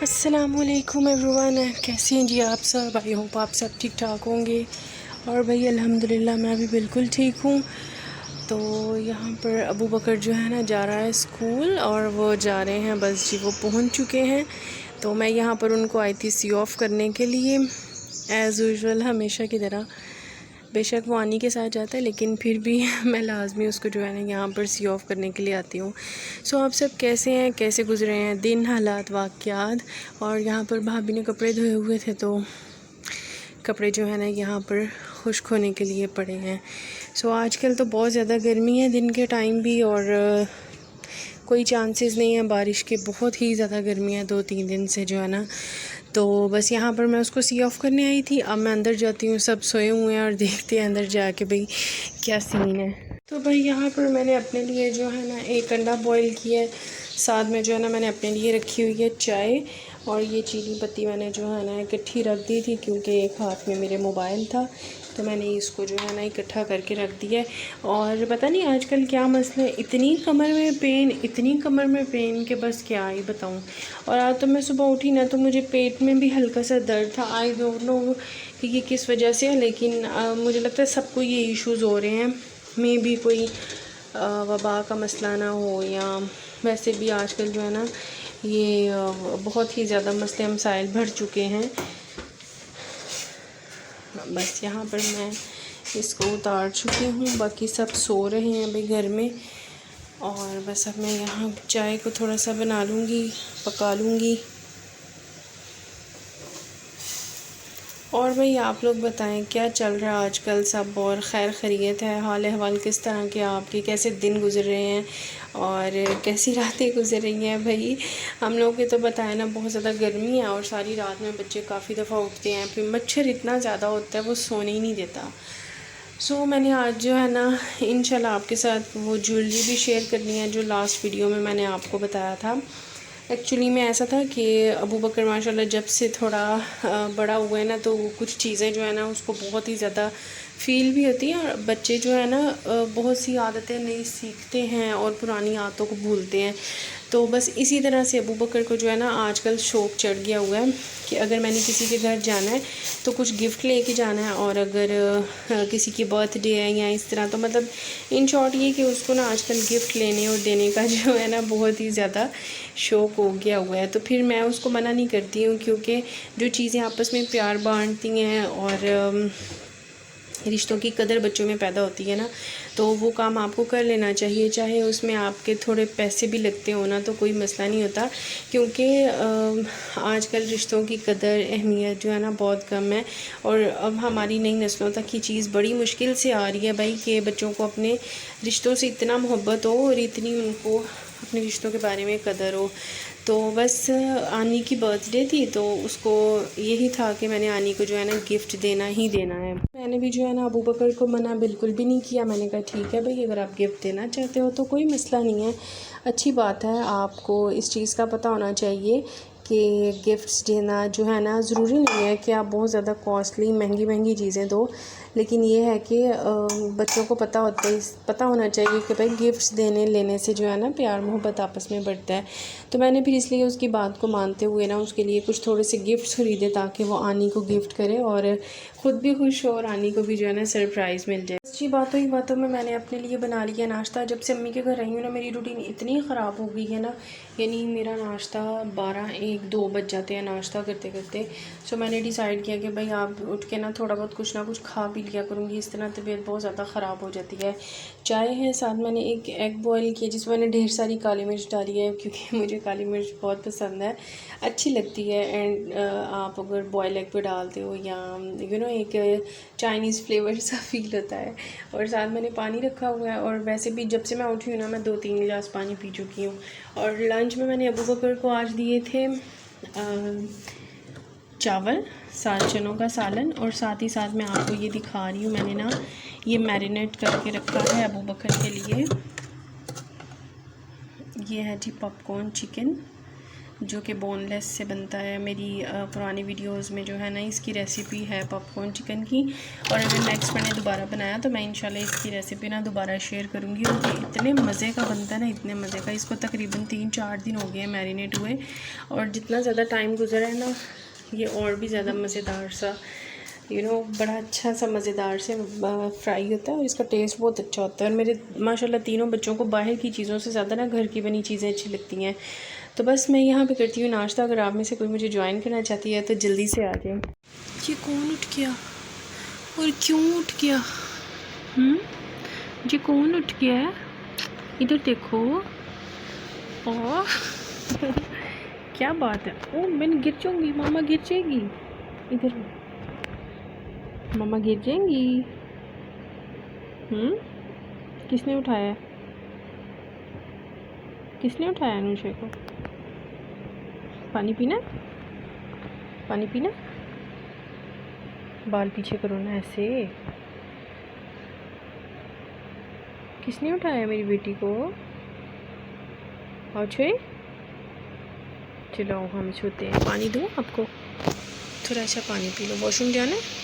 अस्सलामुअलैकुम एवरीवन, कैसे हैं जी आप सब। आई होप आप सब ठीक ठाक होंगे। और भाई अल्हम्दुलिल्लाह मैं भी बिल्कुल ठीक हूँ। तो यहाँ पर अबू बकर जो है ना जा रहा है स्कूल, और वो जा रहे हैं, बस जी वो पहुँच चुके हैं। तो मैं यहाँ पर उनको आई थी सी ऑफ़ करने के लिए, एज़ यूजुअल हमेशा की तरह। बेशक वो आनी के साथ जाता है, लेकिन फिर भी मैं लाजमी उसको जो है ना यहाँ पर सी ऑफ़ करने के लिए आती हूँ। सो आप सब कैसे हैं, कैसे गुजरे हैं दिन, हालात, वाक़यात। और यहाँ पर भाभी ने कपड़े धोए हुए थे, तो कपड़े जो है ना यहाँ पर खुश्क होने के लिए पड़े हैं। सो आजकल तो बहुत ज़्यादा गर्मी है दिन के टाइम भी, और कोई चांसेस नहीं है बारिश के। बहुत ही ज़्यादा गर्मी है 2-3 दिन से जो है ना। तो बस यहाँ पर मैं उसको सी ऑफ़ करने आई थी। अब मैं अंदर जाती हूँ, सब सोए हुए हैं, और देखते हैं अंदर जाके भाई क्या सीन है। तो भाई यहाँ पर मैंने अपने लिए जो है ना एक अंडा बॉईल किया है, साथ में जो है ना मैंने अपने लिए रखी हुई है चाय, और ये चीनी पत्ती मैंने जो है ना इकट्ठी रख दी थी, क्योंकि एक हाथ में मेरे मोबाइल था, तो मैंने इसको जो है ना इकट्ठा करके रख दिया है। और पता नहीं आजकल क्या मसला है, इतनी कमर में पेन के बस क्या ही बताऊं। और आज तो मैं सुबह उठी ना, तो मुझे पेट में भी हल्का सा दर्द था। आई डोंट नो कि ये किस वजह से है, लेकिन मुझे लगता है सबको ये इश्यूज़ हो रहे हैं। मे भी कोई वबा का मसला ना हो, या वैसे भी आजकल जो है ना ये बहुत ही ज़्यादा मसले मसाइल बढ़ चुके हैं। बस यहाँ पर मैं इसको उतार चुकी हूँ, बाकी सब सो रहे हैं अभी घर में। और बस अब मैं यहाँ चाय को थोड़ा सा बना लूँगी, पका लूँगी। और भाई आप लोग बताएं क्या चल रहा है आजकल सब, और खैर खैरियत है, हाल अहवाल किस तरह के आपके, कैसे दिन गुजर रहे हैं और कैसी रातें गुजर रही हैं। भाई हम लोग के तो बताया ना बहुत ज़्यादा गर्मी है, और सारी रात में बच्चे काफ़ी दफ़ा उठते हैं, फिर मच्छर इतना ज़्यादा होता है वो सोने ही नहीं देता। सो मैंने आज जो है ना इंशाल्लाह आपके साथ वो ज्वेलरी भी शेयर करनी है जो लास्ट वीडियो में मैंने आपको बताया था। एक्चुअली में ऐसा था कि अबू बकर माशाल्लाह जब से थोड़ा बड़ा हुआ है ना, तो कुछ चीज़ें जो है ना उसको बहुत ही ज़्यादा फ़ील भी होती हैं। और बच्चे जो है ना बहुत सी आदतें नई सीखते हैं और पुरानी आदतों को भूलते हैं। तो बस इसी तरह से अबू बकर को जो है ना आजकल शौक़ चढ़ गया हुआ है कि अगर मैंने किसी के घर जाना है तो कुछ गिफ्ट लेके जाना है, और अगर किसी की बर्थडे है या इस तरह, तो मतलब इन शॉर्ट ये कि उसको ना आजकल गिफ्ट लेने और देने का जो है ना बहुत ही ज़्यादा शौक़ हो गया हुआ है। तो फिर मैं उसको मना नहीं करती हूँ, क्योंकि जो चीज़ें आपस में प्यार बांटती हैं और रिश्तों की कदर बच्चों में पैदा होती है ना, तो वो काम आपको कर लेना चाहिए। चाहे उसमें आपके थोड़े पैसे भी लगते हो ना, तो कोई मसला नहीं होता, क्योंकि आजकल रिश्तों की कदर अहमियत जो है ना बहुत कम है। और अब हमारी नई नस्लों तक की चीज़ बड़ी मुश्किल से आ रही है भाई, कि बच्चों को अपने रिश्तों से इतना मोहब्बत हो और इतनी उनको अपने रिश्तों के बारे में कदर हो। तो बस आनी की बर्थडे थी, तो उसको यही था कि मैंने आनी को जो है ना गिफ्ट देना ही देना है। मैंने भी जो है ना अबू बकर को मना बिल्कुल भी नहीं किया। मैंने कहा ठीक है भाई, अगर आप गिफ्ट देना चाहते हो तो कोई मसला नहीं है, अच्छी बात है। आपको इस चीज़ का पता होना चाहिए कि गिफ्ट्स देना जो है ना ज़रूरी नहीं है कि आप बहुत ज़्यादा कॉस्टली महंगी चीज़ें दो, लेकिन ये है कि बच्चों को पता होना चाहिए कि भाई गिफ्ट्स देने लेने से जो है ना प्यार मोहब्बत आपस में बढ़ता है। तो मैंने फिर इसलिए उसकी बात को मानते हुए ना उसके लिए कुछ थोड़े से गिफ्ट्स ख़रीदे, ताकि वो आनी को गिफ्ट करे और ख़ुद भी खुश हो, और आनी को भी जो है ना सरप्राइज़ मिल जाए। अच्छी बातों में मैंने अपने लिए बना लिया नाश्ता। जब से अम्मी के घर आई हूँ ना, मेरी रूटीन इतनी ख़राब हो गई है ना, यानी मेरा नाश्ता 12-1-2 बज जाते हैं नाश्ता करते करते। सो मैंने डिसाइड किया कि भाई आप उठ के ना थोड़ा बहुत कुछ ना कुछ खा पी लिया करूँगी, इस तरह तबीयत बहुत ज़्यादा ख़राब हो जाती है। चाय है, साथ मैंने एक एग बॉयल किया जिसमें मैंने ढेर सारी काली मिर्च डाली है, क्योंकि मुझे काली मिर्च बहुत पसंद है, अच्छी लगती है। एंड आप अगर बॉयल एग पे डालते हो, या एक चाइनीज़ फ्लेवर सा फील होता है। और साथ मैंने पानी रखा हुआ है, और वैसे भी जब से मैं उठी हूँ ना मैं 2-3 गिलास पानी पी चुकी हूँ। और लंच में मैंने अबू बकर को आज दिए थे चावल, साथ चनों का सालन, और साथ ही साथ मैं आपको ये दिखा रही हूँ, मैंने ना ये मैरिनेट करके रखा है अबू बकर के लिए। ये है जी पॉपकॉर्न चिकन, जो कि बोनलेस से बनता है। मेरी पुरानी वीडियोस में जो है ना इसकी रेसिपी है पॉपकॉर्न चिकन की, और अगर नेक्स्ट मैंने दोबारा बनाया तो मैं इंशाल्लाह इसकी रेसिपी ना दोबारा शेयर करूँगी। और ये इतने मज़े का बनता है ना, इतने मज़े का। इसको तकरीबन 3-4 दिन हो गए हैं मैरिनेट हुए, और जितना ज़्यादा टाइम गुजरा है ना ये और भी ज़्यादा मज़ेदार सा बड़ा अच्छा सा मज़ेदार से फ्राई होता है, और इसका टेस्ट बहुत अच्छा होता है। और मेरे माशाल्लाह तीनों बच्चों को बाहर की चीज़ों से ज़्यादा ना घर की बनी चीज़ें अच्छी लगती हैं। तो बस मैं यहाँ पे करती हूँ नाश्ता। अगर आप में से कोई मुझे ज्वाइन करना चाहती है तो जल्दी से आ जाए। ये कौन उठ गया और क्यों उठ गया? जी कौन उठ गया है? इधर देखो। और क्या बात है? ओ मैं गिर जाऊँगी, मामा गिर जाएगी। इधर मम्मा गिर जाएंगी। किसने उठाया? किसने उठाया अनुषा को? पानी पीना? पानी पीना? बाल पीछे करो ना ऐसे। किसने उठाया मेरी बेटी को? आओ छुए। चलो हम छूते हैं। पानी दूँ आपको? थोड़ा सा पानी पी लो। वॉशरूम जाना है?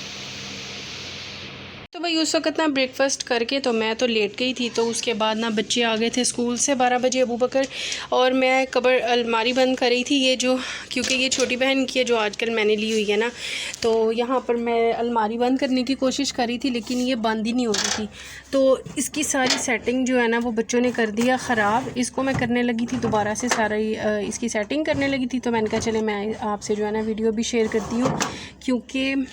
तो भाई उस वक़्त ना ब्रेकफास्ट करके तो मैं तो लेट गई थी। तो उसके बाद ना बच्चे आ गए थे स्कूल से 12 बजे, अबू बकर, और मैं कबर अलमारी बंद कर रही थी। ये जो क्योंकि ये छोटी बहन की है जो आजकल मैंने ली हुई है ना, तो यहाँ पर मैं अलमारी बंद करने की कोशिश कर रही थी लेकिन ये बंद ही नहीं हो रही थी। तो इसकी सारी सेटिंग जो है ना वो बच्चों ने कर दिया ख़राब। इसको मैं करने लगी थी दोबारा से सारी इसकी सेटिंग करने लगी थी। तो मैंने कहा चले मैं आपसे जो है ना वीडियो भी शेयर करती हूँ, क्योंकि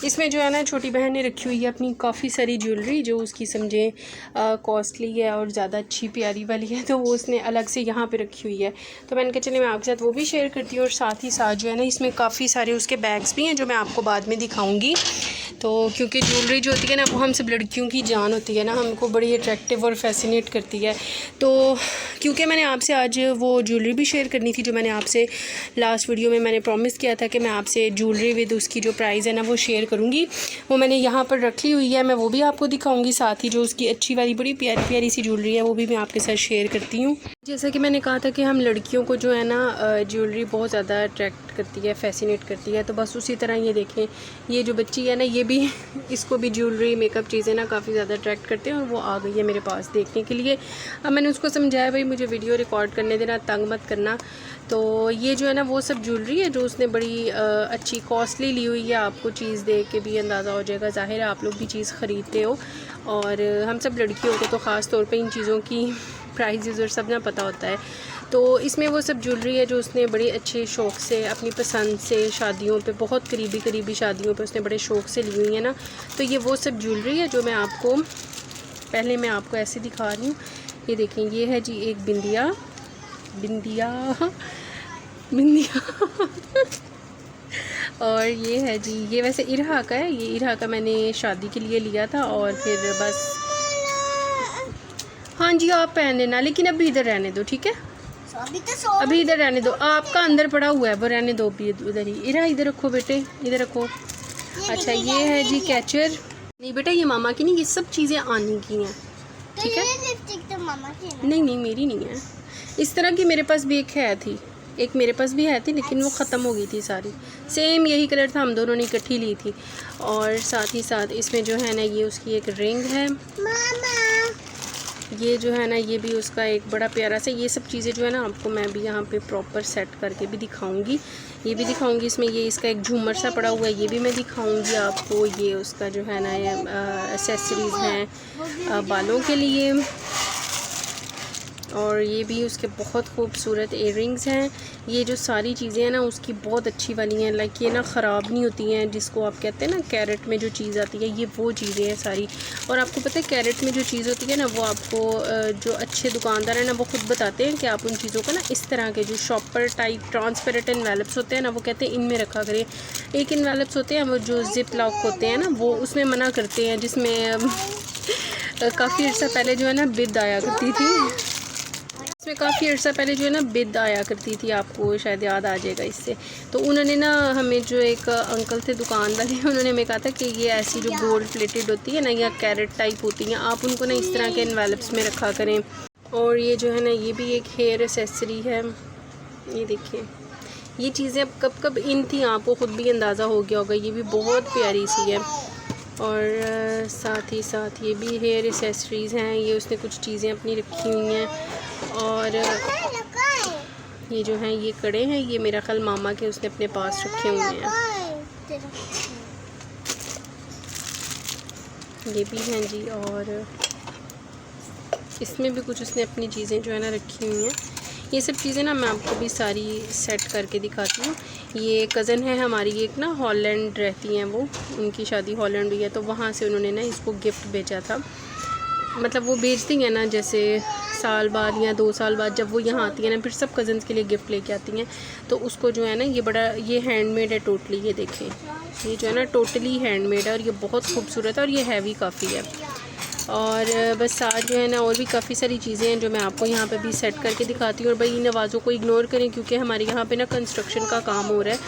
इसमें जो है ना छोटी बहन ने रखी हुई है अपनी काफ़ी सारी ज्वेलरी जो उसकी समझे कॉस्टली है और ज़्यादा अच्छी प्यारी वाली है, तो वो उसने अलग से यहाँ पे रखी हुई है। तो मैंने कहा चलिए मैं आपके साथ वो भी शेयर करती हूँ। और साथ ही साथ जो है ना इसमें काफ़ी सारे उसके बैग्स भी हैं जो मैं आपको बाद में दिखाऊँगी। तो क्योंकि ज्वेलरी जो होती है ना वो हम सब लड़कियों की जान होती है ना, हमको बड़ी अट्रैक्टिव और फैसिनेट करती है। तो क्योंकि मैंने आपसे आज वो ज्वेलरी भी शेयर करनी थी जो मैंने आपसे लास्ट वीडियो में मैंने प्रॉमिस किया था कि मैं आपसे ज्वेलरी विद उसकी जो प्राइस है ना वो शेयर करूँगी, वो मैंने यहाँ पर रखी हुई है। मैं वो भी आपको दिखाऊंगी। साथ ही जो उसकी अच्छी वाली बड़ी प्यारी प्यारी सी ज्वेलरी है वो भी मैं आपके साथ शेयर करती हूँ। जैसा कि मैंने कहा था कि हम लड़कियों को जो है ना ज्वेलरी बहुत ज़्यादा अट्रैक्ट करती है, फैसिनेट करती है। तो बस उसी तरह ये देखें, ये जो बच्ची है ना ये भी इसको भी ज्वेलरी मेकअप चीज़ें ना काफ़ी ज़्यादा अट्रैक्ट करते हैं, और वो आ गई है मेरे पास देखने के लिए। अब मैंने उसको समझाया भाई मुझे वीडियो रिकॉर्ड करने देना, तंग मत करना। तो ये जो है ना वो सब ज्वेलरी है जो उसने बड़ी अच्छी कॉस्टली ली हुई है। आपको चीज़ देख के भी अंदाज़ा हो जाएगा, ज़ाहिर है आप लोग भी चीज़ ख़रीदते हो, और हम सब लड़कियों को तो ख़ास तौर पे इन चीज़ों की प्राइसेस और सब ना पता होता है। तो इसमें वो सब ज्वेलरी है जो उसने बड़े अच्छे शौक़ से अपनी पसंद से शादियों पे, बहुत करीबी शादियों पे उसने बड़े शौक़ से ली हुई है ना। तो ये वो सब ज्वेलरी है जो मैं आपको पहले मैं आपको ऐसे दिखा रही हूँ। ये देखें, ये है जी एक बिंदिया और ये है जी, ये वैसे इरहा का है। ये इरहा का मैंने शादी के लिए लिया था, और फिर बस हाँ जी आप पहन लेना, लेकिन अभी इधर रहने दो, ठीक है? अभी इधर रहने दो, आपका अंदर पड़ा हुआ है वो रहने दो अभी उधर ही। इरहा इधर रखो बेटे, इधर रखो। अच्छा ये है जी कैचर। नहीं बेटा ये मामा की नहीं, ये सब चीज़ें आनी की हैं, ठीक है? तो मामा की है? नहीं मेरी नहीं है। इस तरह की मेरे पास भी एक मेरे पास भी है थी, लेकिन वो ख़त्म हो गई थी सारी। सेम यही कलर था, हम दोनों ने इकट्ठी ली थी। और साथ ही साथ इसमें जो है ना ये उसकी एक रिंग है मामा। ये जो है ना ये भी उसका एक बड़ा प्यारा सा। ये सब चीज़ें जो है ना आपको मैं भी यहाँ पे प्रॉपर सेट करके भी दिखाऊंगी, ये भी दिखाऊंगी। इसमें ये इसका एक झूमर सा पड़ा हुआ है, ये भी मैं दिखाऊंगी आपको। ये उसका जो है ना ये एक्सेसरीज़ हैं बालों के लिए, और ये भी उसके बहुत खूबसूरत इयररिंग्स हैं। ये जो सारी चीज़ें हैं ना उसकी बहुत अच्छी वाली हैं, लाइक ये ना ख़राब नहीं होती हैं, जिसको आप कहते हैं ना कैरेट में जो चीज़ आती है, ये वो चीज़ें हैं सारी। और आपको पता है कैरेट में जो चीज़ होती है ना वो आपको जो अच्छे दुकानदार हैं ना वो खुद बताते हैं कि आप उन चीज़ों का ना इस तरह के जो शॉपर टाइप ट्रांसपेरेंट इन्वेलप्स होते हैं ना, वो कहते हैं इनमें रखा करें। एक इन्वेलप्स होते हैं वो जो जिप लॉक होते हैं ना, वो उसमें मना करते हैं, जिसमें काफ़ी अर्सा पहले जो है ना बिद आया करती थी। इसमें काफ़ी अर्सा पहले जो है ना बिद आया करती थी, आपको शायद याद आ जाएगा इससे। तो उन्होंने ना हमें जो एक अंकल थे दुकान वाले, उन्होंने हमें कहा था कि ये ऐसी जो गोल्ड प्लेटेड होती है ना या कैरेट टाइप होती हैं, आप उनको ना इस तरह के इन्वेलप्स में रखा करें। और ये जो है ना ये भी एक हेयर एसेसरी है, ये देखिए, ये चीज़ें अब कब कब इन थी आपको ख़ुद भी अंदाज़ा हो गया होगा। ये भी बहुत प्यारी सी है। और साथ ही साथ ये भी हेयर एक्सेसरीज़ हैं। ये उसने कुछ चीज़ें अपनी रखी हुई हैं। और ये जो हैं ये कड़े हैं, ये मेरा ख्याल मामा के उसने अपने पास रखे हुए हैं। ये भी हैं जी। और इसमें भी कुछ उसने अपनी चीज़ें जो है ना रखी हुई हैं। ये सब चीज़ें ना मैं आपको भी सारी सेट करके दिखाती हूँ। ये कज़न है हमारी, एक ना हॉलैंड रहती हैं वो, उनकी शादी हॉलैंड हुई है, तो वहाँ से उन्होंने ना इसको गिफ्ट भेजा था। मतलब वो भेजती हैं ना, जैसे साल बाद या 2 साल बाद जब वो यहाँ आती है ना, फिर सब कज़न्स के लिए गिफ्ट लेके आती हैं। तो उसको जो है ना ये बड़ा, ये हैंडमेड है टोटली। ये देखें, ये जो है ना टोटली हैंडमेड है और ये बहुत खूबसूरत है और ये हैवी काफ़ी है। और बस साथ जो है ना और भी काफ़ी सारी चीज़ें हैं जो मैं आपको यहाँ पे भी सेट करके दिखाती हूँ। और भाई इन आवाज़ों को इग्नोर करें क्योंकि हमारे यहाँ पे ना कंस्ट्रक्शन का काम हो रहा है,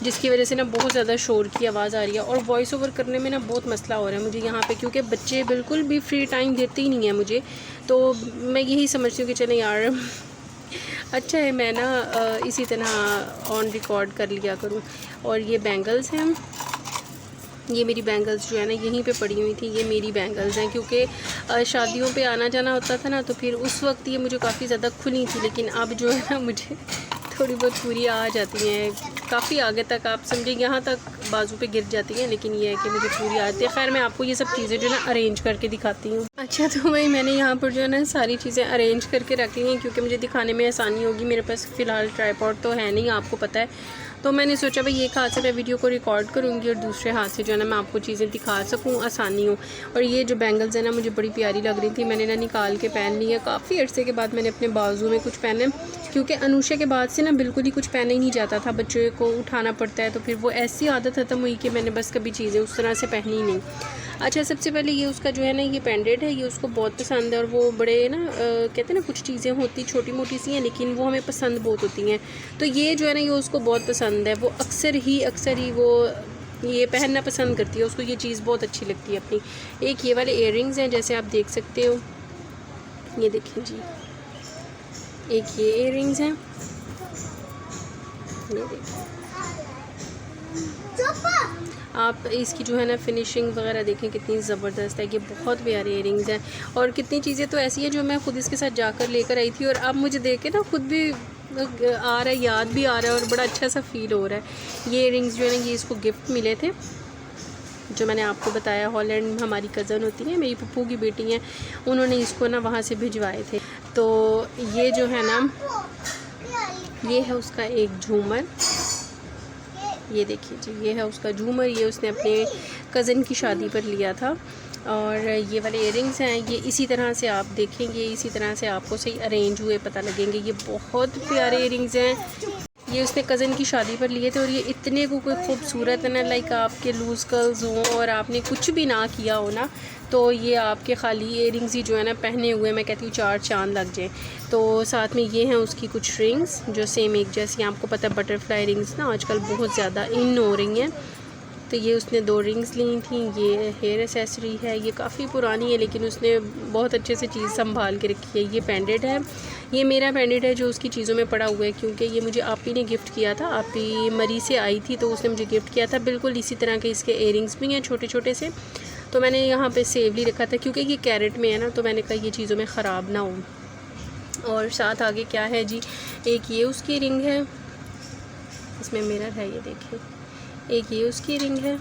जिसकी वजह से ना बहुत ज़्यादा शोर की आवाज़ आ रही है और वॉइस ओवर करने में ना बहुत मसला हो रहा है मुझे यहाँ पे, क्योंकि बच्चे बिल्कुल भी फ्री टाइम देते ही नहीं है मुझे। तो मैं यही समझती हूँ कि चलें यार अच्छा है मैं ना इसी तरह ऑन रिकॉर्ड कर लिया करूँ। और ये बैंगल्स हैं, ये मेरी बैंगल्स जो है ना यहीं पे पड़ी हुई थी। ये मेरी बैंगल्स हैं क्योंकि शादियों पे आना जाना होता था ना, तो फिर उस वक्त ये मुझे काफ़ी ज़्यादा खुली थी, लेकिन अब जो है ना मुझे थोड़ी बहुत पूरी आ जाती हैं, काफ़ी आगे तक, आप समझे यहाँ तक बाजू पे गिर जाती हैं, लेकिन ये है कि मुझे पूरी आती है। खैर मैं आपको ये सब चीज़ें जो है ना अरेंज करके दिखाती हूँ। अच्छा, तो भाई मैंने यहाँ पर जो है ना सारी चीज़ें अरेंज करके रख ली हैं क्योंकि मुझे दिखाने में आसानी होगी। मेरे पास फ़िलहाल ट्राइपॉड तो है नहीं, आपको पता है। तो मैंने सोचा भाई एक हाथ से मैं वीडियो को रिकॉर्ड करूँगी और दूसरे हाथ से जो है ना मैं आपको चीज़ें दिखा सकूँ, आसानी हो। और ये जो बैंगल्स है ना मुझे बड़ी प्यारी लग रही थी, मैंने ना निकाल के पहन ली है। काफ़ी अर्से के बाद मैंने अपने बाजू में कुछ पहने, क्योंकि अनुषा के बाद से ना बिल्कुल ही कुछ पहना ही नहीं जाता था, बच्चों को उठाना पड़ता है, तो फिर वो ऐसी आदत ख़त्म हुई कि मैंने बस कभी चीज़ें उस तरह से पहनी ही नहीं। अच्छा, सबसे पहले ये उसका जो है ना ये पेंडेंट है, ये उसको बहुत पसंद है। और वो बड़े ना कहते हैं ना कुछ चीज़ें होती छोटी मोटी सी हैं लेकिन वो हमें पसंद बहुत होती हैं, तो ये जो है ना ये उसको बहुत पसंद है। वो अक्सर ही वो ये पहनना पसंद करती है, उसको ये चीज़ बहुत अच्छी लगती है अपनी। एक ये वाले इयररिंग्स हैं जैसे आप देख सकते हो, ये देखें जी, एक ये इयररिंग्स हैं, ये देखें आप। इसकी जो है ना फिनिशिंग वगैरह देखें कितनी ज़बरदस्त है, ये बहुत प्यारे इयररिंग्स हैं। और कितनी चीज़ें तो ऐसी है जो मैं ख़ुद इसके साथ जाकर लेकर आई थी और अब मुझे देख के ना खुद भी आ रहा है, याद भी आ रहा है और बड़ा अच्छा सा फील हो रहा है। ये इयररिंग्स जो है ना ये इसको गिफ्ट मिले थे, जो मैंने आपको बताया हॉलैंड हमारी कज़न होती है, मेरी पप्पू की बेटी हैं, उन्होंने इसको ना वहाँ से भिजवाए थे। तो ये जो है ना ये है उसका एक झूमर, ये देखिए जी, ये है उसका झूमर, ये उसने अपने कज़न की शादी पर लिया था। और ये वाले इयररिंग्स हैं, ये इसी तरह से आप देखेंगे, इसी तरह से आपको सही अरेंज हुए पता लगेंगे। ये बहुत प्यारे इयररिंग्स हैं, ये उसने कज़न की शादी पर लिए थे और ये इतने को कोई खूबसूरत है ना, लाइक आपके लूज़ कर्ल्स हों और आपने कुछ भी ना किया हो ना, तो ये आपके खाली इयररिंग्स ही जो है ना पहने हुए मैं कहती हूँ 4 चांद लग जाए। तो साथ में ये हैं उसकी कुछ रिंग्स जो सेम एक जैसी, आपको पता है बटरफ्लाई रिंग्स ना आजकल बहुत ज़्यादा इन हो रही हैं, तो ये उसने 2 रिंग्स ली थी। ये हेयर एक्सेसरी है, ये काफ़ी पुरानी है लेकिन उसने बहुत अच्छे से चीज़ संभाल के रखी है। ये पेंडेंट है, ये मेरा पेंडेंट है जो उसकी चीज़ों में पड़ा हुआ है, क्योंकि ये मुझे आपी ने गिफ्ट किया था। आपी मरी से आई थी तो उसने मुझे गिफ्ट किया था। बिल्कुल इसी तरह के इसके इयररिंग्स भी हैं छोटे छोटे से, तो मैंने यहाँ पे सेवली रखा था क्योंकि ये कैरेट में है ना, तो मैंने कहा ये चीज़ों में ख़राब ना हो। और साथ आगे क्या है जी, एक ये उसकी रिंग है, इसमें मिरर है, ये देखिए, एक ये उसकी रिंग है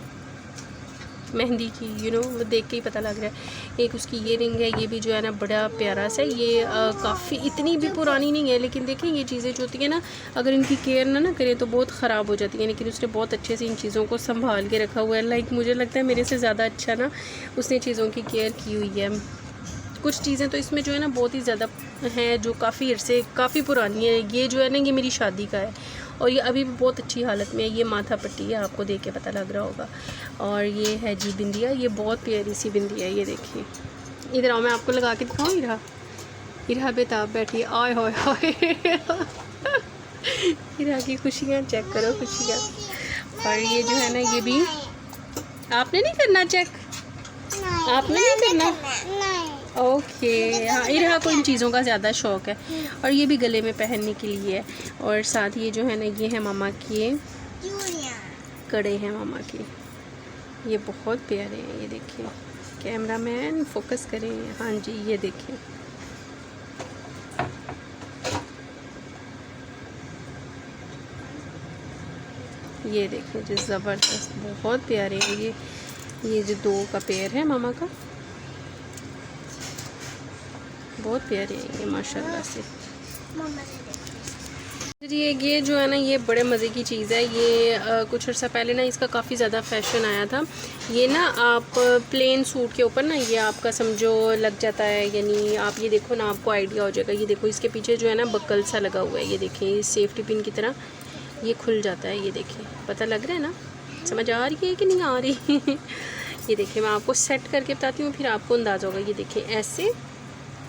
मेहंदी की, वो देख के ही पता लग रहा है। एक उसकी ये रिंग है, ये भी जो है ना बड़ा प्यारा सा, ये काफ़ी इतनी भी पुरानी नहीं है, लेकिन देखें ये चीज़ें जो होती हैं ना अगर इनकी केयर ना करें तो बहुत ख़राब हो जाती हैं, लेकिन उसने बहुत अच्छे से इन चीज़ों को संभाल के रखा हुआ है। लाइक मुझे लगता है मेरे से ज़्यादा अच्छा ना उसने चीज़ों की केयर की हुई है। कुछ चीज़ें तो इसमें जो है ना बहुत ही ज़्यादा हैं जो काफ़ी अरसे काफ़ी पुरानी है। ये जो है ना ये मेरी शादी का है और ये अभी भी बहुत अच्छी हालत में है। ये माथा पट्टी है, आपको देख के पता लग रहा होगा। और ये है जी बिंदिया, ये बहुत प्यारी सी बिंदिया है, ये देखिए। इधर आओ मैं आपको लगा के दिखाऊँ। इरा बेताब बैठी, आय हाय हाय इरा की खुशियाँ चेक करो, खुशियाँ। और ये जो है ना ये भी आपने नहीं करना चेक, आपने नहीं करना, ओके। हाँ, इरहा को इन चीज़ों का ज़्यादा शौक़ है और ये भी गले में पहनने के लिए है। और साथ ये जो है ना, ये है मामा के कड़े हैं मामा के, ये बहुत प्यारे हैं। ये देखिए, कैमरामैन फोकस करें। हाँ जी, ये देखिए, ये देखिए जो ज़बरदस्त, बहुत प्यारे हैं ये जो 2 का पेयर है मामा का, बहुत प्यारे हैं ये माशाल्लाह से। ये जो है ना, ये बड़े मज़े की चीज़ है। ये कुछ अर्सा पहले ना इसका काफ़ी ज़्यादा फैशन आया था। ये ना आप प्लेन सूट के ऊपर ना ये आपका समझो लग जाता है, यानी आप ये देखो ना, आपको आइडिया हो जाएगा। ये देखो, इसके पीछे जो है ना बक्कल सा लगा हुआ है, ये देखिए, ये सेफ्टी पिन की तरह ये खुल जाता है। ये देखिए, पता लग रहा है ना, समझ आ रही है कि नहीं आ रही? ये देखिए, मैं आपको सेट करके बताती हूँ, फिर आपको अंदाज़ा होगा। ये देखिए, ऐसे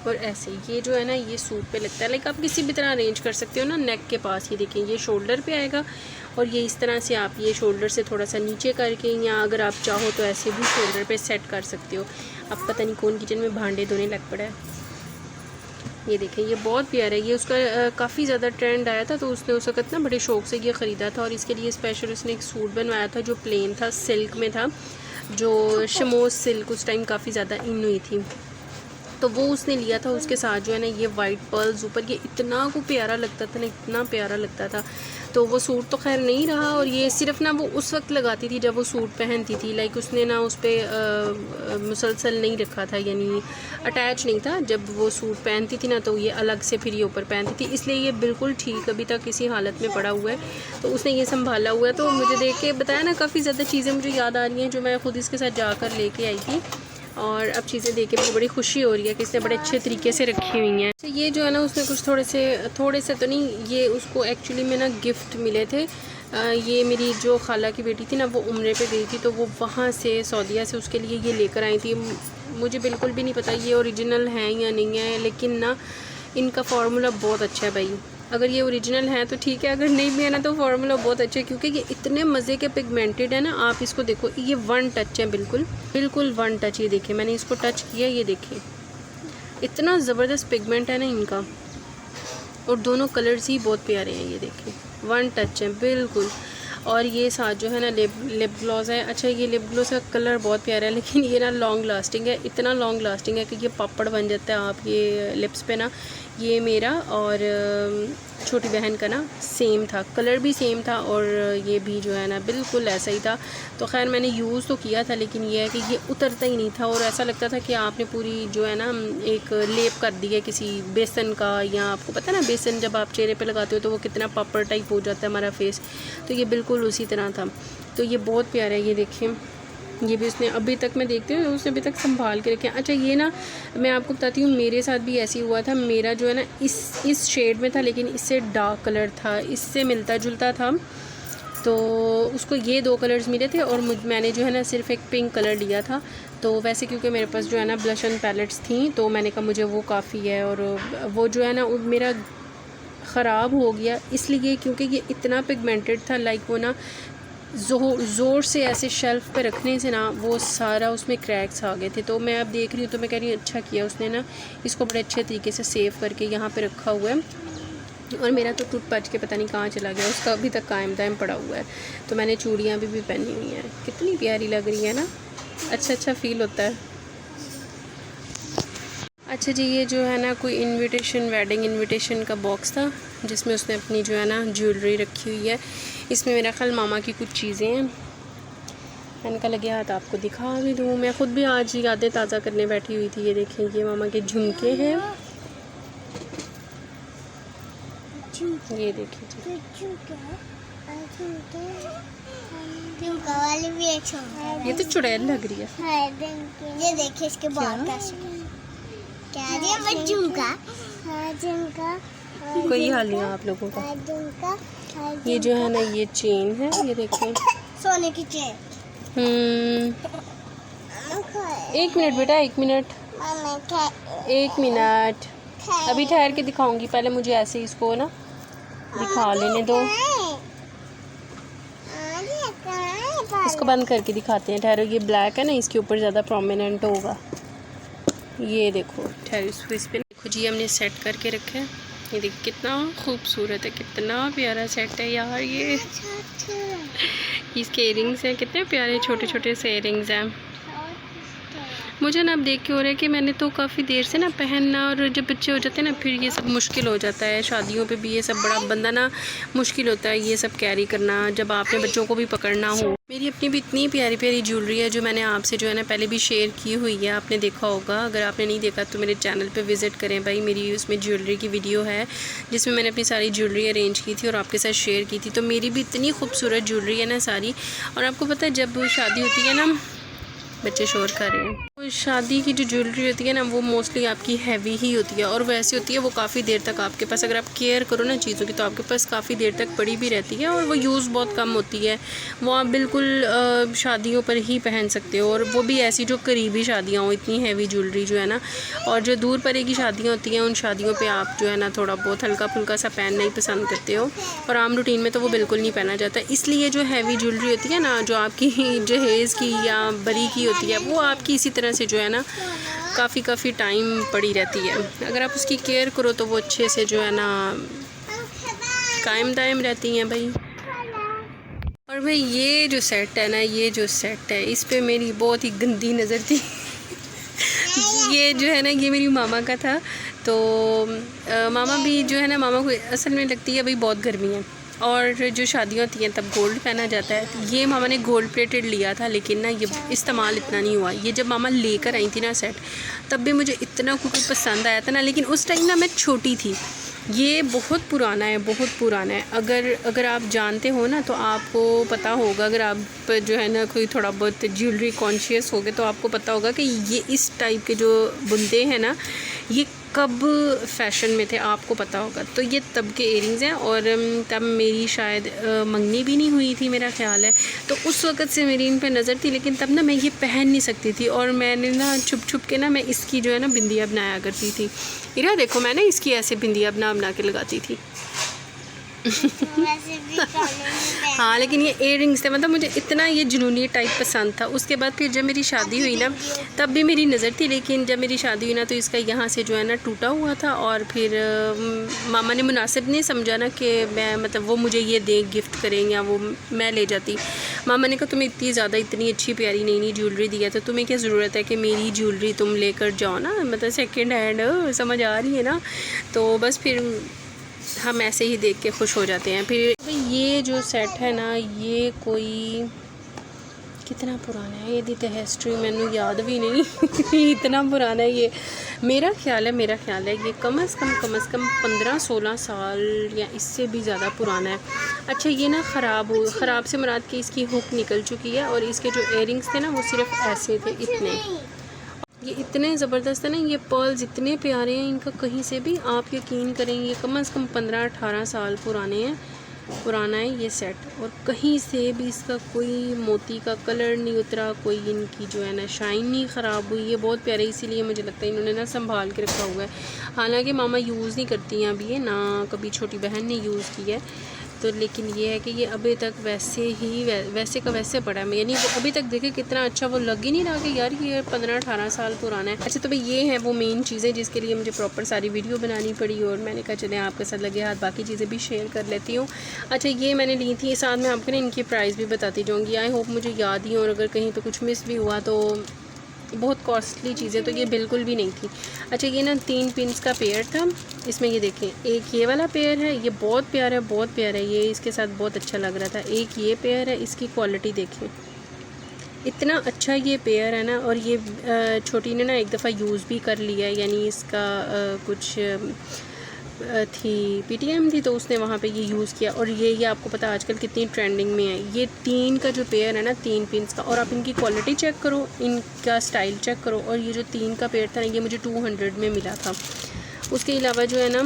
और ऐसे, ये जो है ना, ये सूट पे लगता है। लाइक आप किसी भी तरह अरेंज कर सकते हो ना, नेक के पास। ये देखिए, ये शोल्डर पे आएगा और ये इस तरह से आप ये शोल्डर से थोड़ा सा नीचे करके, या अगर आप चाहो तो ऐसे भी शोल्डर पे सेट कर सकते हो। अब पता नहीं कौन किचन में भांडे धोने लग पड़ा है। ये देखें, ये बहुत प्यारा है। ये उसका काफ़ी ज़्यादा ट्रेंड आया था, तो उसने उस वक्त ना बड़े शौक़ से ये ख़रीदा था और इसके लिए स्पेशल उसने एक सूट बनवाया था जो प्लेन था, सिल्क में था, जो शमोज सिल्क उस टाइम काफ़ी ज़्यादा इन हुई थी, तो वो उसने लिया था। उसके साथ जो है ना ये वाइट पर्ल्स ऊपर, ये इतना को प्यारा लगता था ना, इतना प्यारा लगता था। तो वो सूट तो खैर नहीं रहा, और ये सिर्फ ना वो उस वक्त लगाती थी जब वो सूट पहनती थी। लाइक उसने ना उस पर मुसलसल नहीं रखा था, यानी अटैच नहीं था। जब वो सूट पहनती थी ना, तो ये अलग से फिर ये ऊपर पहनती थी, इसलिए ये बिल्कुल ठीक अभी तक इसी हालत में पड़ा हुआ है। तो उसने ये संभाला हुआ है। तो मुझे देख के बताया ना, काफ़ी ज़्यादा चीज़ें मुझे याद आ रही हैं जो मैं ख़ुद इसके साथ जाकर लेके आई थी, और अब चीज़ें देख के मुझे बड़ी खुशी हो रही है कि इसने बड़े अच्छे तरीके से रखी हुई हैं। तो ये जो है ना, उसने कुछ थोड़े से तो नहीं, ये उसको एक्चुअली में ना गिफ्ट मिले थे। ये मेरी जो खाला की बेटी थी ना, वो उम्रे पे गई थी, तो वो वहाँ से सऊदीया से उसके लिए ये लेकर आई थी। मुझे बिल्कुल भी नहीं पता ये ओरिजिनल है या नहीं है, लेकिन ना इनका फार्मूला बहुत अच्छा है भाई। अगर ये ओरिजिनल है तो ठीक है, अगर नहीं भी है ना तो फार्मूला बहुत अच्छा है, क्योंकि ये इतने मज़े के पिगमेंटेड है ना। आप इसको देखो, ये 1 टच है, बिल्कुल 1 टच। ये देखिए, मैंने इसको टच किया, ये देखिए इतना ज़बरदस्त पिगमेंट है ना इनका, और दोनों कलर्स ही बहुत प्यारे हैं। ये देखिए 1 टच है बिल्कुल। और ये साथ जो है ना लिप ग्लॉस है। अच्छा, ये लिप ग्लॉस का कलर बहुत प्यारा है, लेकिन ये ना लॉन्ग लास्टिंग है, इतना लॉन्ग लास्टिंग है कि ये पापड़ बन जाता है आप ये लिप्स पे ना। ये मेरा और छोटी बहन का ना सेम था, कलर भी सेम था, और ये भी जो है ना बिल्कुल ऐसा ही था। तो खैर मैंने यूज़ तो किया था, लेकिन ये है कि ये उतरता ही नहीं था, और ऐसा लगता था कि आपने पूरी जो है ना एक लेप कर दी है किसी बेसन का, या आपको पता है ना बेसन जब आप चेहरे पे लगाते हो तो वो कितना पापड़ टाइप हो जाता है हमारा फेस, तो ये बिल्कुल उसी तरह था। तो ये बहुत प्यारा है। ये देखिए, ये भी उसने अभी तक, मैं देखती हूँ उसने अभी तक संभाल के रखे। अच्छा, ये ना मैं आपको बताती हूँ, मेरे साथ भी ऐसे ही हुआ था। मेरा जो है ना इस शेड में था, लेकिन इससे डार्क कलर था, इससे मिलता जुलता था, तो उसको ये 2 कलर्स मिले थे, और मैंने जो है ना सिर्फ एक पिंक कलर लिया था। तो वैसे क्योंकि मेरे पास जो है ना ब्लश एंड पैलेट्स थी, तो मैंने कहा मुझे वो काफ़ी है, और वो जो है ना मेरा ख़राब हो गया इसलिए क्योंकि ये इतना पिगमेंटेड था। लाइक वो ना ज़ोर से ऐसे शेल्फ़ पे रखने से ना वो सारा उसमें क्रैक्स आ गए थे। तो मैं अब देख रही हूँ, तो मैं कह रही हूँ अच्छा किया उसने ना इसको बड़े अच्छे तरीके से सेव करके यहाँ पे रखा हुआ है। और मेरा तो टूट पच के पता नहीं कहाँ चला गया, उसका अभी तक कायम दायम पड़ा हुआ है। तो मैंने चूड़ियाँ भी पहनी हुई हैं, कितनी प्यारी लग रही है ना, अच्छा फ़ील होता है। अच्छा जी, ये जो है ना कोई इनविटेशन, वेडिंग इनविटेशन का बॉक्स था, जिसमें उसने अपनी जो है ना ज्वेलरी रखी हुई है। इसमें मेरा ख्याल मामा की कुछ चीज़ें हैं। मैंने कहा लगे हाथ आपको दिखा भी दूँ, मैं ख़ुद भी आज यादें ताज़ा करने बैठी हुई थी। ये देखें, ये मामा के झुमके हैं, ये देखिए जी, ये तो चुड़ैल लग रही है। ये देखिए इसके बाद कोई हाल नहीं आप लोगों का। ये जो है ना ये चेन है, ये देखें, सोने की चेन। 1 मिनट बेटा, 1 मिनट, 1 मिनट, अभी ठहर के दिखाऊंगी, पहले मुझे ऐसे ही इसको ना दिखा लेने दो, इसको बंद करके दिखाते हैं, ठहरो। ये ब्लैक है ना, इसके ऊपर ज़्यादा प्रोमिनेंट होगा। ये देखो टेरिस इस पे देखो जी, हमने सेट करके रखा है। ये देखो कितना खूबसूरत है, कितना प्यारा सेट है यार। ये इसके इयरिंग्स हैं, कितने प्यारे छोटे छोटे से इयरिंग्स हैं। मुझे ना अब देख के हो रहा है कि मैंने तो काफ़ी देर से ना पहनना, और जब बच्चे हो जाते हैं ना फिर ये सब मुश्किल हो जाता है। शादियों पे भी ये सब बड़ा बंदा ना मुश्किल होता है ये सब कैरी करना, जब आपने बच्चों को भी पकड़ना हो। मेरी अपनी भी इतनी प्यारी प्यारी ज्वेलरी है जो मैंने आपसे जो है ना पहले भी शेयर की हुई है, आपने देखा होगा। अगर आपने नहीं देखा तो मेरे चैनल पे विज़िट करें भाई, मेरी उसमें ज्वेलरी की वीडियो है जिसमें मैंने अपनी सारी ज्वेलरी अरेंज की थी और आपके साथ शेयर की थी। तो मेरी भी इतनी खूबसूरत ज्वेलरी है ना सारी। और आपको पता है जब शादी होती है ना, बच्चे शोर कर रहे हैं, तो शादी की जो ज्वेलरी होती है ना वो मोस्टली आपकी हैवी ही होती है, और वैसी होती है वो काफ़ी देर तक आपके पास, अगर आप केयर करो ना चीज़ों की, तो आपके पास काफ़ी देर तक पड़ी भी रहती है, और वो यूज़ बहुत कम होती है। वो आप बिल्कुल शादियों पर ही पहन सकते हो, और वो भी ऐसी जो करीबी शादियाँ हो। इतनी हैवी ज्वेलरी जो है ना, और जो दूर परे की शादियाँ होती हैं उन शादियों पर आप जो है ना थोड़ा बहुत हल्का फुल्का सा पहनना ही पसंद करते हो, और आम रूटीन में तो वो बिल्कुल नहीं पहना जाता। इसलिए जो हैवी ज्वेलरी होती है ना, जो आपकी जहेज़ की या बरी की होती है, वो आपकी इसी तरह से जो है ना काफ़ी टाइम पड़ी रहती है। अगर आप उसकी केयर करो तो वो अच्छे से जो है ना कायम दायम रहती हैं भाई। और भाई ये जो सेट है ना, ये जो सेट है इस पे मेरी बहुत ही गंदी नज़र थी। ये जो है ना ये मेरी मामा का था, तो मामा भी जो है ना, मामा को असल में लगती है भाई बहुत गर्मी है, और जो शादियाँ होती हैं तब गोल्ड पहना जाता है। ये मामा ने गोल्ड प्लेटेड लिया था, लेकिन ना ये इस्तेमाल इतना नहीं हुआ। ये जब मामा लेकर आई थी ना सेट, तब भी मुझे इतना कुछ पसंद आया था ना, लेकिन उस टाइम ना मैं छोटी थी। ये बहुत पुराना है, बहुत पुराना है। अगर आप जानते हो ना तो आपको पता होगा, अगर आप जो है ना कोई थोड़ा बहुत ज्वेलरी कॉन्शियस होगे तो आपको पता होगा कि ये इस टाइप के जो बुंदे हैं ना, ये कब फैशन में थे आपको पता होगा। तो ये तब के इयरिंग्स हैं, और तब मेरी शायद मंगनी भी नहीं हुई थी मेरा ख्याल है, तो उस वक़्त से मेरी इन पे नज़र थी। लेकिन तब ना मैं ये पहन नहीं सकती थी, और मैंने ना छुप छुप के ना मैं इसकी जो है ना बिंदिया बनाया करती थी। इरा देखो मैं ना इसकी ऐसे बिंदिया बना के लगाती थी। हाँ, लेकिन ये इयरिंग्स थे, मतलब मुझे इतना ये जुनूनी टाइप पसंद था। उसके बाद फिर जब मेरी शादी हुई ना, तब भी मेरी नज़र थी, लेकिन जब मेरी शादी हुई ना तो इसका यहाँ से जो है ना टूटा हुआ था, और फिर मामा ने मुनासिब नहीं समझा ना कि मैं मतलब वो मुझे ये दे गिफ्ट करें या वो मैं ले जाती। मामा ने कहा तुम्हें इतनी ज़्यादा इतनी अच्छी प्यारी नई ज्वेलरी दी है, तो तुम्हें क्या ज़रूरत है कि मेरी ज्वेलरी तुम लेकर जाओ ना, मतलब सेकेंड हैंड, समझ आ रही है ना। तो बस फिर हम ऐसे ही देख के खुश हो जाते हैं। फिर ये जो सेट है ना, ये कोई कितना पुराना है, ये तो हिस्ट्री मैंने याद भी नहीं। इतना पुराना है ये। मेरा ख्याल है ये कम से कम 15-16 साल या इससे भी ज़्यादा पुराना है। अच्छा, ये ना ख़राब से मुराद की इसकी हुक निकल चुकी है, और इसके जो इयरिंग्स थे ना वो सिर्फ ऐसे थे, इतने। ये इतने ज़बरदस्त है ना, ये पर्ल्स इतने प्यारे हैं इनका, कहीं से भी आप यकीन करेंगे ये कम से कम 15-18 साल पुराना है ये सेट, और कहीं से भी इसका कोई मोती का कलर नहीं उतरा, कोई इनकी जो है ना शाइन नहीं ख़राब हुई। ये बहुत प्यारे, इसीलिए मुझे लगता है इन्होंने ना संभाल के रखा हुआ है। हालांकि मामा यूज़ नहीं करती हैं अभी, ये ना कभी छोटी बहन ने यूज़ किया है, तो लेकिन ये है कि ये अभी तक वैसे का वैसे पड़ा है, यानी वो अभी तक देखे कितना अच्छा, वो लग ही नहीं रहा कि यार ये 15-18 साल पुराना है। अच्छा, तो भाई ये है वो मेन चीज़ें जिसके लिए मुझे प्रॉपर सारी वीडियो बनानी पड़ी, और मैंने कहा चले आपके साथ लगे हाथ बाकी चीज़ें भी शेयर कर लेती हूँ। अच्छा, ये मैंने ली थी, साथ में आपको ना इनकी प्राइस भी बताती जाऊँगी। आई होप मुझे याद ही, और अगर कहीं पर कुछ मिस भी हुआ तो बहुत कॉस्टली चीज़ें तो ये बिल्कुल भी नहीं थी। अच्छा, ये ना 3 पिंस का पेयर था, इसमें ये देखें, एक ये वाला पेयर है, ये बहुत प्यारा है, ये इसके साथ बहुत अच्छा लग रहा था। एक ये पेयर है, इसकी क्वालिटी देखें, इतना अच्छा ये पेयर है ना। और ये छोटी ने ना एक दफ़ा यूज़ भी कर लिया है, यानी इसका कुछ थी PTM थी, तो उसने वहाँ पे ये यूज़ किया। और ये आपको पता आजकल कितनी ट्रेंडिंग में है। ये 3 का जो पेयर है ना, 3 पिंस का, और आप इनकी क्वालिटी चेक करो, इनका स्टाइल चेक करो। और ये जो 3 का पेयर था ना, ये मुझे 200 में मिला था। उसके अलावा जो है ना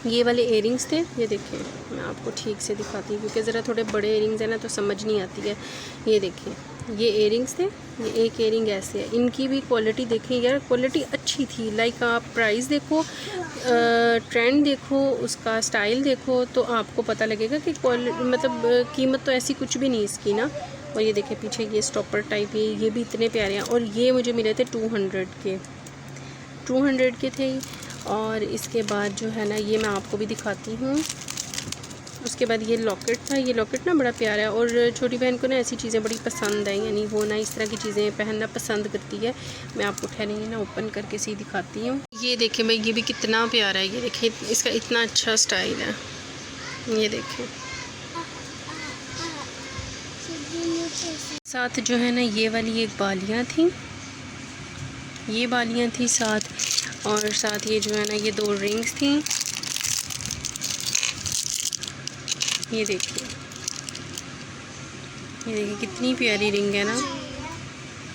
ये वाले इयरिंग्स थे, ये देखिए मैं आपको ठीक से दिखाती हूँ क्योंकि ज़रा थोड़े बड़े इयरिंग्स हैं ना तो समझ नहीं आती है। ये देखिए, ये इयरिंग्स थे, ये एक इयरिंग ऐसे है, इनकी भी क्वालिटी देखें यार, क्वालिटी अच्छी थी। लाइक आप प्राइस देखो, ट्रेंड देखो, उसका स्टाइल देखो, तो आपको पता लगेगा कि मतलब कीमत तो ऐसी कुछ भी नहीं इसकी ना। और ये देखिए पीछे ये स्टॉपर टाइप, ये भी इतने प्यारे हैं, और ये मुझे मिले थे 200 के। 200 के थे। और इसके बाद जो है ना ये मैं आपको भी दिखाती हूँ। उसके बाद ये लॉकेट था। ये लॉकेट ना बड़ा प्यारा है और छोटी बहन को ना ऐसी चीज़ें बड़ी पसंद है, यानी वो ना इस तरह की चीज़ें पहनना पसंद करती है। मैं आपको ठहरेंगे ना ओपन करके सी दिखाती हूँ। ये देखें भाई, ये भी कितना प्यारा है। ये देखें, इसका इतना अच्छा स्टाइल है। ये देखें, साथ जो है ना ये वाली एक बालियाँ थी, ये बालियाँ थी साथ, और साथ ये जो है ना ये 2 रिंग्स थी। ये देखिए, ये देखिए कितनी प्यारी रिंग है ना,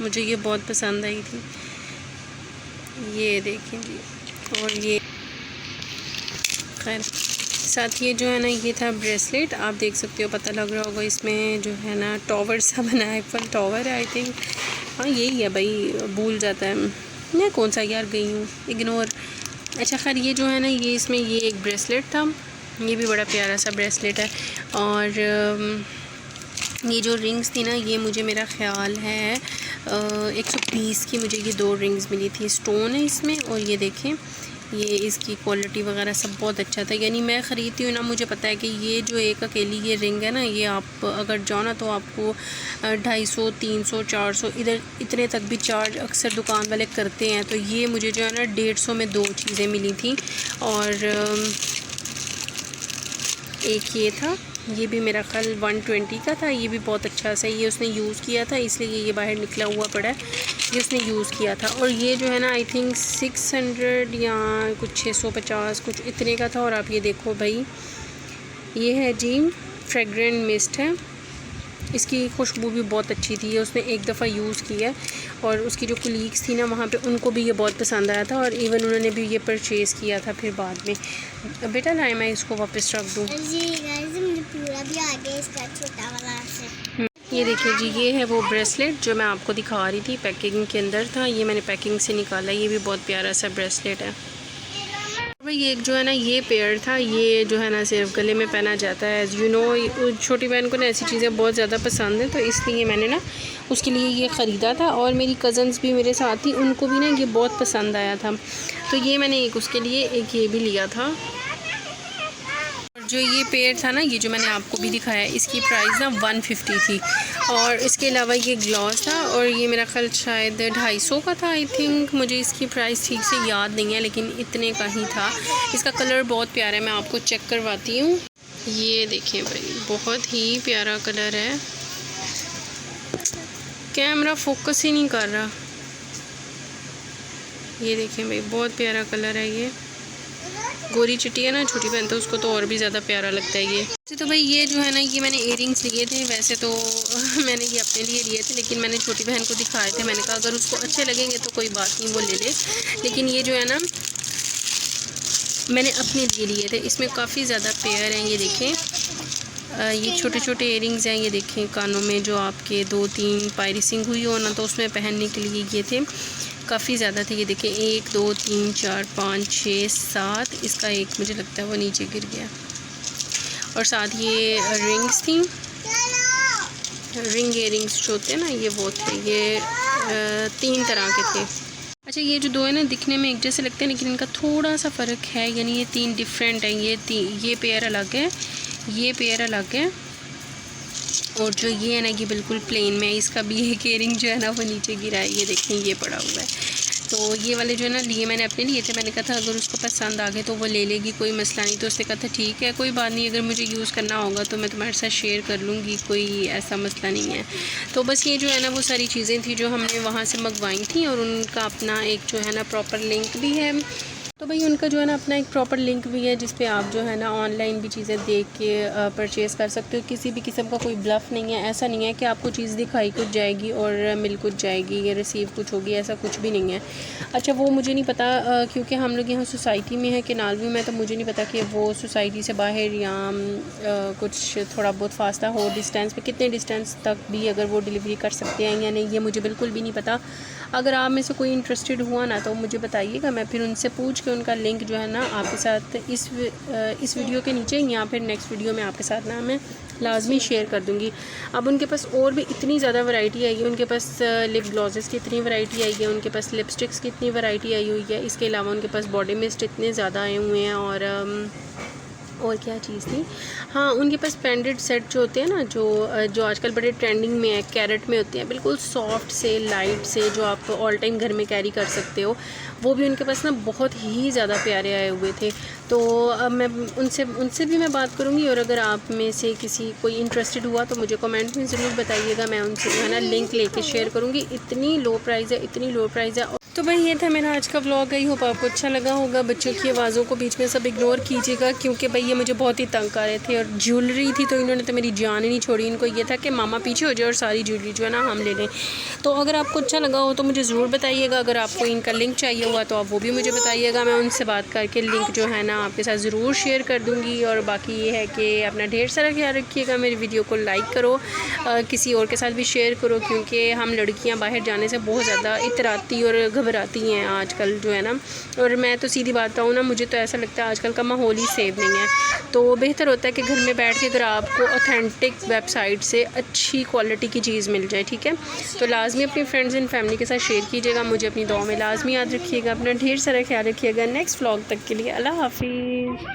मुझे ये बहुत पसंद आई थी। ये देखें जी, और ये खैर साथ ये जो है ना ये था ब्रेसलेट। आप देख सकते हो, पता लग रहा होगा इसमें जो है ना टॉवर सा बना है, एप्पल टॉवर है आई थिंक। हाँ यही है भाई, भूल जाता है मैं कौन सा यार, गई हूँ, इग्नोर। अच्छा खैर ये जो है ना ये इसमें ये एक ब्रेसलेट था, ये भी बड़ा प्यारा सा ब्रेसलेट है। और ये जो रिंग्स थी ना ये मुझे मेरा ख़्याल है 120 की मुझे ये 2 रिंग्स मिली थी। स्टोन है इसमें, और ये देखें ये इसकी क्वालिटी वगैरह सब बहुत अच्छा था। यानी मैं ख़रीदती हूँ ना, मुझे पता है कि ये जो एक अकेली ये रिंग है ना, ये आप अगर जाओ ना तो आपको 250, 300, 400 इधर इतने तक भी चार्ज अक्सर दुकान वाले करते हैं। तो ये मुझे जो है ना 150 में 2 चीज़ें मिली थी। और एक ये था, ये भी मेरा ख्याल 120 का था। ये भी बहुत अच्छा सा, ये उसने यूज़ किया था इसलिए ये बाहर निकला हुआ पड़ा है, ये उसने यूज़ किया था। और ये जो है ना आई थिंक 600 या कुछ 650 कुछ इतने का था। और आप ये देखो भाई, ये है जी फ्रेगरेंट मिस्ट है, इसकी खुशबू भी बहुत अच्छी थी। ये उसने एक दफ़ा यूज़ किया और उसकी जो कलीग्स थी ना वहाँ पे उनको भी ये बहुत पसंद आया था, और इवन उन्होंने भी ये परचेज़ किया था फिर बाद में। बेटा ना मैं इसको वापस रख दूँ। मुझे पूरा भी आ गया इसका छोटा वाला से। ये देखिए जी, ये है वो ब्रेसलेट जो मैं आपको दिखा रही थी, पैकिंग के अंदर था। ये मैंने पैकिंग से निकाला, ये भी बहुत प्यारा सा ब्रेसलेट है भाई। एक जो है ना ये पेयर था, ये जो है ना सिर्फ गले में पहना जाता है। एज़ यू नो छोटी बहन को ना ऐसी चीज़ें बहुत ज़्यादा पसंद है, तो इसलिए मैंने ना उसके लिए ये ख़रीदा था। और मेरी कज़न्स भी मेरे साथ थी, उनको भी ना ये बहुत पसंद आया था, तो ये मैंने एक उसके लिए एक ये भी लिया था। जो ये पेयर था ना, ये जो मैंने आपको भी दिखाया, इसकी प्राइस ना 150 थी। और इसके अलावा ये ग्लॉस था, और ये मेरा ख्याल शायद 250 का था आई थिंक। मुझे इसकी प्राइस ठीक से याद नहीं है, लेकिन इतने का ही था। इसका कलर बहुत प्यारा है, मैं आपको चेक करवाती हूँ। ये देखें भाई, बहुत ही प्यारा कलर है। कैमरा फोकस ही नहीं कर रहा। ये देखें भाई, बहुत प्यारा कलर है। ये गोरी चिट्टी है ना छोटी बहन, तो उसको तो और भी ज़्यादा प्यारा लगता है ये। तो भाई ये जो है ना ये मैंने इयरिंग्स लिए थे, वैसे तो मैंने ये अपने लिए लिए थे, लेकिन मैंने छोटी बहन को दिखाए थे। मैंने कहा अगर उसको अच्छे लगेंगे तो कोई बात नहीं, वो ले ले। लेकिन ये जो है ना मैंने अपने लिए थे। इसमें काफ़ी ज़्यादा पेयर हैं। ये देखें, ये छोटे छोटे इयरिंग्स हैं। ये देखें, कानों में जो आपके 2-3 पायरिसिंग हुई हो ना, तो उसमें पहनने के लिए ये थे, काफ़ी ज़्यादा थे। ये देखें 1 2 3 4 5 6 7, इसका एक मुझे लगता है वो नीचे गिर गया। और साथ ये रिंग्स थी, रिंग इयरिंग्स जो होते हैं ना ये वो थे। ये 3 तरह के थे। अच्छा ये जो 2 है ना दिखने में एक जैसे लगते हैं, लेकिन इनका थोड़ा सा फ़र्क है, यानी ये 3 डिफरेंट हैं। ये पेयर अलग है, ये पेयर अलग है, और जो ये है ना ये बिल्कुल प्लेन में। इसका भी एक इयरिंग जो है ना वो नीचे गिरा है, ये देखें ये पड़ा हुआ है। तो ये वाले जो है ना लिए मैंने अपने लिए थे। मैंने कहा था अगर उसको पसंद आ गए तो वो ले लेगी, कोई मसला नहीं। तो उसने कहा था ठीक है कोई बात नहीं, अगर मुझे यूज़ करना होगा तो मैं तुम्हारे साथ शेयर कर लूँगी, कोई ऐसा मसला नहीं है। तो बस ये जो है ना वो सारी चीज़ें थी जो हमने वहाँ से मंगवाई थी, और उनका अपना एक जो है ना प्रॉपर लिंक भी है। तो भाई उनका जो है ना अपना एक प्रॉपर लिंक भी है, जिस पे आप जो है ना ऑनलाइन भी चीज़ें देख के परचेज़ कर सकते हो। किसी भी किस्म का कोई ब्लफ़ नहीं है। ऐसा नहीं है कि आपको चीज़ दिखाई कुछ जाएगी और मिल कुछ जाएगी या रिसीव कुछ होगी, ऐसा कुछ भी नहीं है। अच्छा वो मुझे नहीं पता, क्योंकि हम लोग यहाँ सोसाइटी में है केनाल व्यू में, तो मुझे नहीं पता कि वो सोसाइटी से बाहर या कुछ थोड़ा बहुत फासला हो डिस्टेंस पे, कितने डिस्टेंस तक भी अगर वो डिलीवरी कर सकते हैं या नहीं, ये मुझे बिल्कुल भी नहीं पता। अगर आप में से कोई इंटरेस्टेड हुआ ना तो मुझे बताइएगा, मैं फिर उनसे पूछ के उनका लिंक जो है ना आपके साथ इस वीडियो के नीचे या फिर नेक्स्ट वीडियो में आपके साथ ना मैं लाजमी शेयर कर दूँगी। अब उनके पास और भी इतनी ज़्यादा वैरायटी आई है, उनके पास लिप ग्लॉसेस की इतनी वैरायटी आई है, उनके पास लिपस्टिक्स की इतनी वैरायटी आई हुई है। इसके अलावा उनके पास बॉडी मिस्ट इतने ज़्यादा आए हुए हैं। और क्या चीज़ थी, हाँ, उनके पास पेंडेंट सेट जो होते हैं ना, जो आजकल बड़े ट्रेंडिंग में है, कैरेट में होते हैं, बिल्कुल सॉफ्ट से लाइट से, जो आप ऑल टाइम घर में कैरी कर सकते हो, वो भी उनके पास ना बहुत ही ज़्यादा प्यारे आए हुए थे। तो अब मैं उनसे भी मैं बात करूँगी, और अगर आप में से किसी कोई इंटरेस्टेड हुआ तो मुझे कमेंट में ज़रूर बताइएगा। मैं उनसे जो है ना लिंक लेके शेयर करूँगी। इतनी लो प्राइस है, इतनी लो प्राइस है। तो भाई ये था मेरा आज का व्लॉग। आई होप आपको अच्छा लगा होगा। बच्चों की आवाज़ों को बीच में सब इग्नोर कीजिएगा, क्योंकि भाई ये मुझे बहुत ही तंग कर रहे थे, और ज्वेलरी थी तो इन्होंने तो मेरी जान ही नहीं छोड़ी। इनको ये था कि मामा पीछे हो जाए और सारी ज्वेलरी जो है ना हम ले लें। तो अगर आपको अच्छा लगा हो तो मुझे ज़रूर बताइएगा। अगर आपको इनका लिंक चाहिए हुआ तो आप वो भी मुझे बताइएगा। मैं उनसे बात करके लिंक जो है ना आपके साथ ज़रूर शेयर कर दूँगी। और बाकी ये है कि अपना ढेर सारा ख्याल रखिएगा। मेरी वीडियो को लाइक करो, किसी और के साथ भी शेयर करो, क्योंकि हम लड़कियाँ बाहर जाने से बहुत ज़्यादा इतराती और घबराती हैं आजकल जो है ना। और मैं तो सीधी बात बताऊँ ना, मुझे तो ऐसा लगता है आजकल का माहौल ही सेफ नहीं है। तो बेहतर होता है कि घर में बैठ के अगर आपको ऑथेंटिक वेबसाइट से अच्छी क्वालिटी की चीज़ मिल जाए, ठीक है। तो लाजमी अपनी फ्रेंड्स एंड फैमिली के साथ शेयर कीजिएगा। मुझे अपनी दुआ में लाजमी याद रखिएगा। अपना ढेर सारा ख्याल रखिएगा। नेक्स्ट व्लॉग तक के लिए अल्लाह हाफिज़।